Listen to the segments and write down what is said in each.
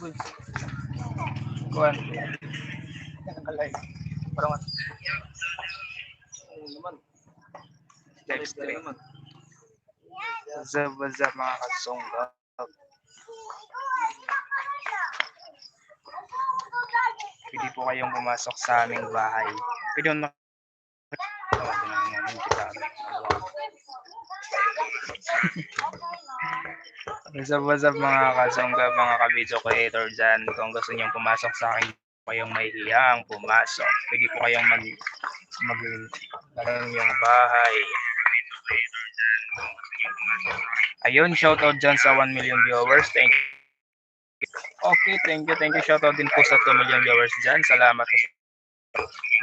goods. Kuan. Nakalay. Parang naman. Live stream. What's up mga kasongga? Pwede po kayong pumasok sa aming bahay. Pwede mo what's up mga kasongga, mga ka-video creator dyan. Kung gusto nyo pumasok sa akin, kayong may hiyang pumasok. Pwede po kayong mag yung bahay. Ayun, shoutout dyan sa 1 million viewers. Thank you. Okay, thank you. Shoutout din po sa 2 million viewers dyan. Salamat po.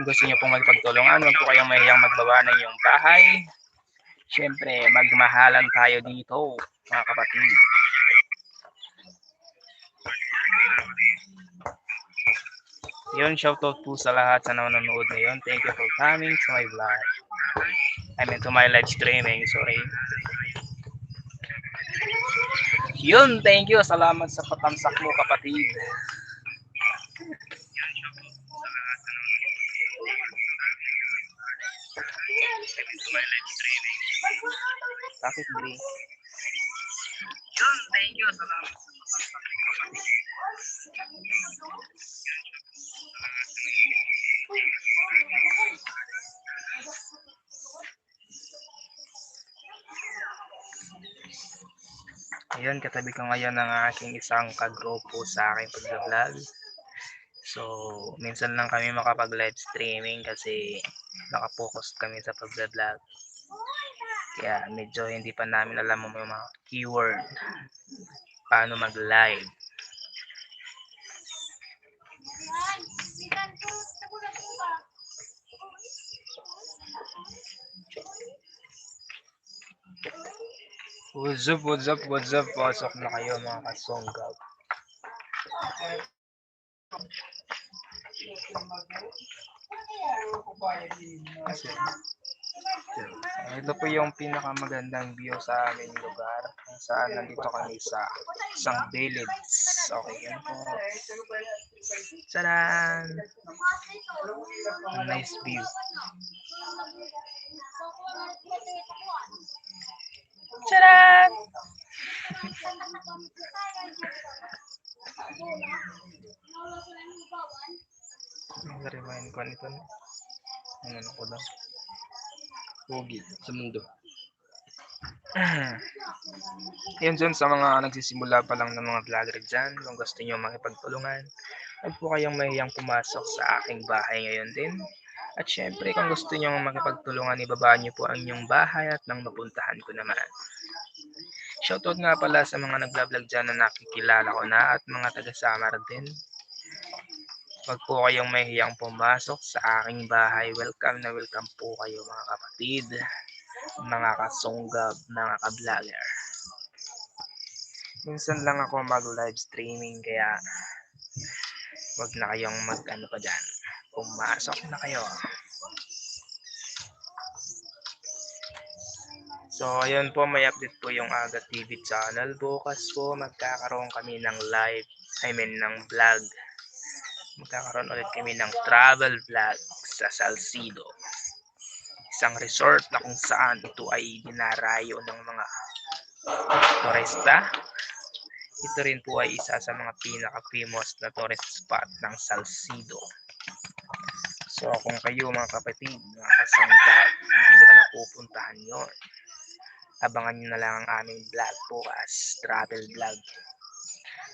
Kung gusto nyo pong magpagtulungan, huwag po kayong mahiyang magbawa ng yung bahay. Siyempre, magmahalan tayo dito, mga kapatid. Yun, shoutout po sa lahat sa nanonood ngayon. Thank you for coming to my vlog. To my live streaming, sorry. Yun, thank you. Salamat sa patamsak mo, kapatid. Bakit, Bri? Yun, thank you. Salamat sa patamsak mo, kapatid. Ayun, katabi ko ngayon ang aking isang kagrupo sa aking pag-vlog. So, minsan lang kami makapag-live streaming kasi nakapokus kami sa pag-vlog. Kaya medyo hindi pa namin alam yung mga keyword. Paano mag-live. What's up? Pasok na kayo mga kasonggab. Ito po yung pinakamagandang view sa aming lugar. Kung saan nandito kami sa isang village. Okay, yan po. Tadaan! Nice view. Tadaan! Remind ko nito. Ano ko daw? Pogi sa mundo. Yun dyan sa mga nagsisimula pa lang ng mga vlogger dyan, kung gusto nyo makipagtulungan, huwag po kayong mahiyang pumasok sa aking bahay ngayon din. At syempre kung gusto nyo makipagtulungan, ibaba nyo po ang inyong bahay at nang mapuntahan ko naman. Shoutout nga pala sa mga nag-vlog dyan na nakikilala ko na at mga taga-Samar din. Huwag po kayong mahiyang pumasok sa aking bahay. Welcome na welcome po kayo mga kapatid, mga kasonggab, mga ka-vlogger. Minsan lang ako mag-live streaming kaya wag na kayong mag-ano pa dyan. Pumasok na kayo. So, ayun po, may update po yung Aga TV channel. Bukas po, magkakaroon kami ng live, ng vlog. Magkakaroon ulit kami ng travel vlog sa Salcido. Isang resort na kung saan ito ay dinarayo ng mga turista. Ito rin po ay isa sa mga pinaka-famous na tourist spot ng Salcido. So kung kayo mga kapatid, mga kasangga, hindi nyo pa napupuntahan yun, abangan nyo na lang ang aming vlog bukas, travel vlog.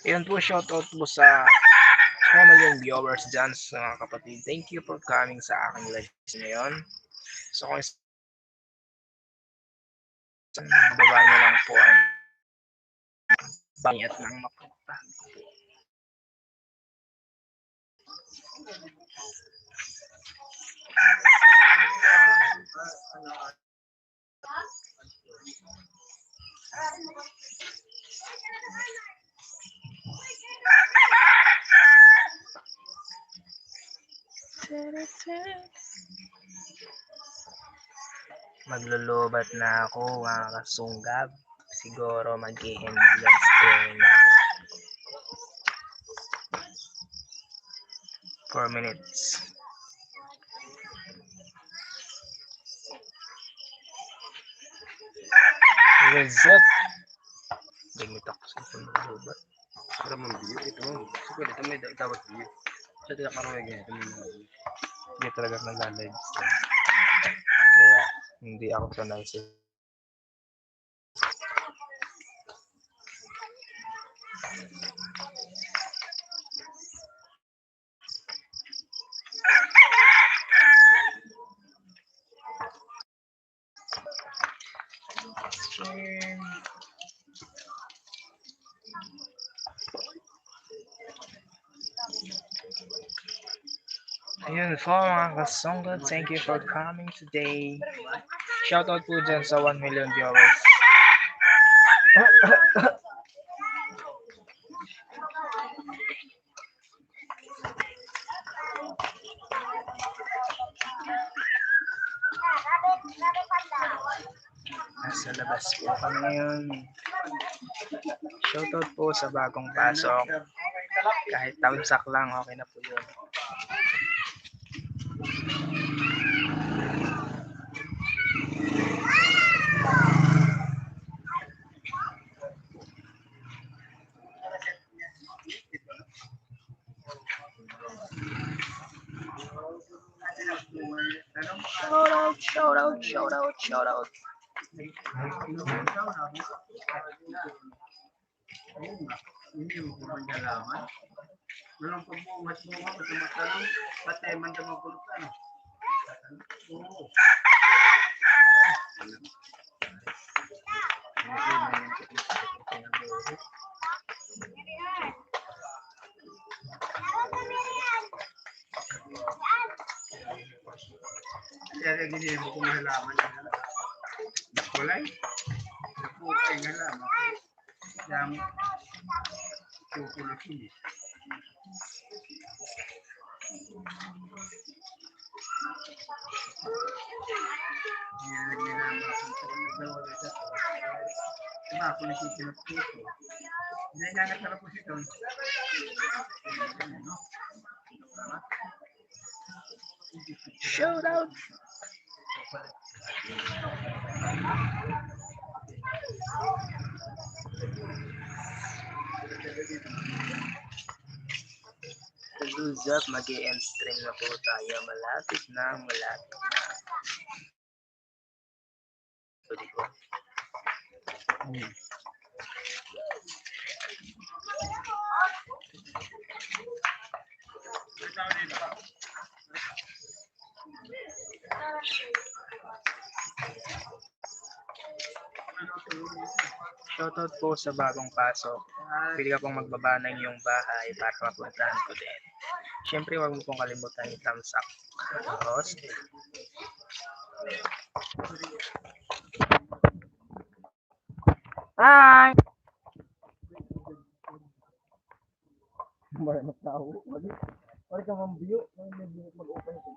Ayun po, shoutout po sa mga viewers dyan sa mga kapatid. Thank you for coming sa aking live ngayon. So kung baba nyo lang po ang bayat ng mapunta. Maglulubat na ako mga kasunggab. Siguro mag-i-end streaming na ako. 4 minutes. What's up? Gamit ako sa phone. Para mambiyo ito. Siguro ito may dapat biyo. Sa tidak karong ito may mga biyo. Hindi talaga nagla-live stream. Kaya hindi ako sanay sa stream. Ayun po mga kasonggod, thank you for coming today. Shoutout po dyan sa 1 million viewers. Nasa labas po kami ngayon. Shoutout po sa bagong pasok. Kahit tamsak lang, okay na po yun. Shoutout. Hindi mo kumandalaman. Walang pagbuhat-buhat at tumatanong. Patay man na magulutan. Oo. Kaya hindi mo kumandalaman. Kulay? Nakukay nga lang. Yang kukulit ini. Shoutout. What's up? Mag-i-end stream na po tayo. Malapit na. Sorry ko. Shoutout po sa bagong pasok. Pili ka pong magbaba ng iyong bahay para mapuntahan ko din. Siyempre, huwag mo pong kalimutan yung thumbs up. Host. Hi! Marami tao. Wala ka mambiyo. May mag-open ito.